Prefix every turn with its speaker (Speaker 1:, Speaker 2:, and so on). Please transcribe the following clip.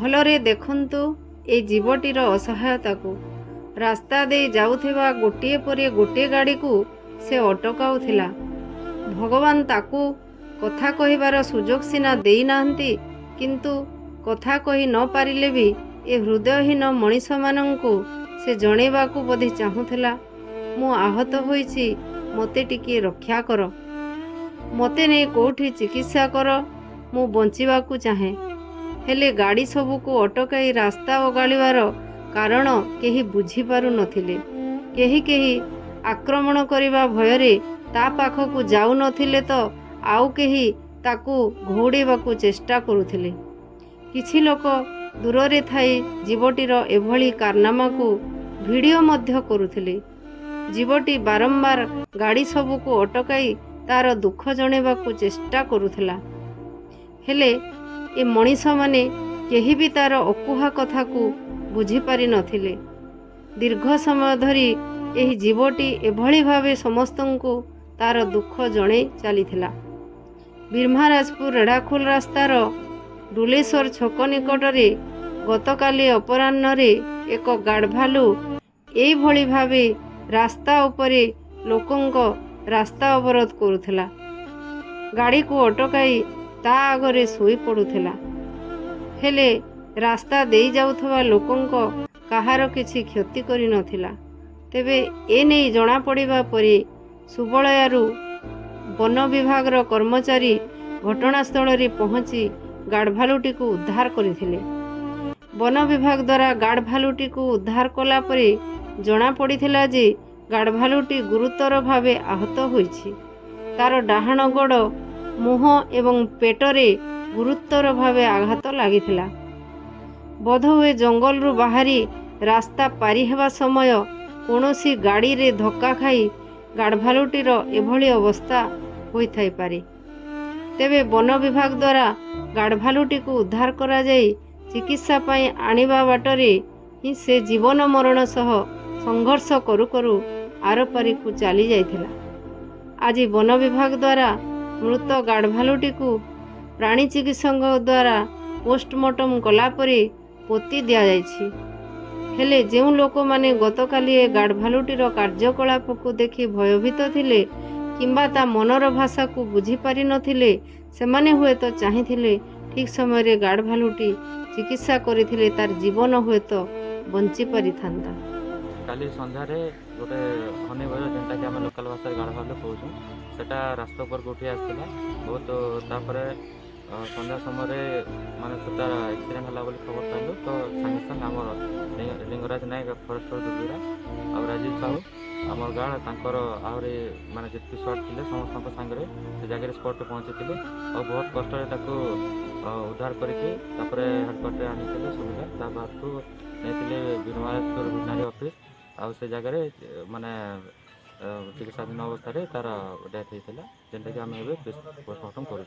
Speaker 1: भलरे देखंतु ए जीवटीर असहायता को। रास्ता दे जाउथिबा गोटिए परे गोटिए गाड़ी को से अटकाउथिला। भगवान ताकू कथा कहिबार सुजोग सिना देई नाहंती, किंतु कथा कहि न पारिले भी ए हृदयहीन मनीष मानंकु से जणेबाकू बोधे चाहुथिला, मु आहत होईछि, मते टिके रक्षा कर, मते ने कोठी चिकित्सा कर, मु बंचिबाकू चाहे। हेले गाड़ी सबुको अटकाई रास्ता ओगाळिबार कारण केही बुझी पारु नथिले। केही केही आक्रमण करिबा भयरे ता पाखकू जाउ नथिले तो आउ केही ताकू घोड़ेबाकू चेष्टा करुथिले। किछि लोक दूररे थाई जीवटीर एभली कारनामा को वीडियो मध्य करुथिले। जीवटी बारंबार गाड़ी सबुको अटकाई तार दुख जणेबाकू चेष्टा करुथिला। हेले ए मनीष माने केही भी तार अकुहा कथा को बुझी पारि नथिले। दीर्घ समय धरी एही जीवटी एभली भावे समस्तंकु तार दुख जणे चलीथिला। बीरमहाराजपुर रेढ़ाखोल रास्तार डुलेश्वर छक निकटरे गतकाली अपराह्नरे एक गाढ़भालू एई भली भावे रास्ता उपरे लोकंक रास्ता अवरोध करुथिला। गाड़ी को अटकाई ता आगरे सोई पड़ुथिला। हेले रास्ता देई जाउथवा लोकंक काहार किछि क्षति करि नथिला। तेबे ए नै जणा पड़िबा परे सुबलयारू वन विभागर कर्मचारी घटनास्थल रे पहुंची गाढ़भालूटी को उद्धार करथिले। वन विभाग द्वारा गाढ़भालूटी को उद्धार कला परे जणा पड़िथिला जे गाढ़भालूटी गुरुतर भावे आहत होईछि। तार डाहाण गोड़, मुह एवं पेटरे गुरुतर भावे आघात लागिथिला। बोधहुए जंगल रु बाहरी रास्ता पारी हेबा समय कोनोसी गाड़ी रे धक्का खाई गाढ़भालूटीर एभली अवस्था होई थाई पारे। तेबे वन विभाग द्वारा गाढ़भालूटी को उद्धार करा जाई चिकित्सा पाई आनिबा बाटरे ही से जीवन मरण सह संघर्ष करू करू आरपारी को चली जाइथिला। आज वन विभाग द्वारा मृत गाढ़भालूटी को प्राणी चिकित्सक द्वारा पोस्टमार्टम कला परे पोती दिया जाइछि। हेले जेउ लोक माने गतकाली गाढ़भालूटीर कार्यकलाप को देखि भयभीत थिले किंबा ता मनर भाषा को बुझी पारि नथिले, सेमाने हुए तो चाहिथिले ठीक समय रे गाढ़भालूटी चिकित्सा करिथिले तार जीवन हुए तो बंची पारि थांता।
Speaker 2: काली संध्या रे गोटे हनी बज जेंटा कि आम लोकल भाषा गाढ़भालू कहूँ सेटा रास्ता पर उठी आसला। बहुत तापरे संध्या समय माने सेटा एक्सीडेंट होला बोली खबर पाइलु तो संगे संगे आमर लिंगराज नायक फरेस्टर दुर्गुरा और राजीव साहू आमर गाड़ तांकर आहरी माने जितकी शॉट थिले समस्त संगे से जगह स्पॉट पे पहुंची और बहुत कष्ट ताको उद्धार करके हेडक्वार्टर आनी सुविधा ता बाद को नहीं बीरमहाराजपुर वेटनरी ऑफिस आउ से जगह माने चिकित्साधीन अवस्था तार डेथ होता है जेनटा कि आम पोस्टमार्टम करूँ।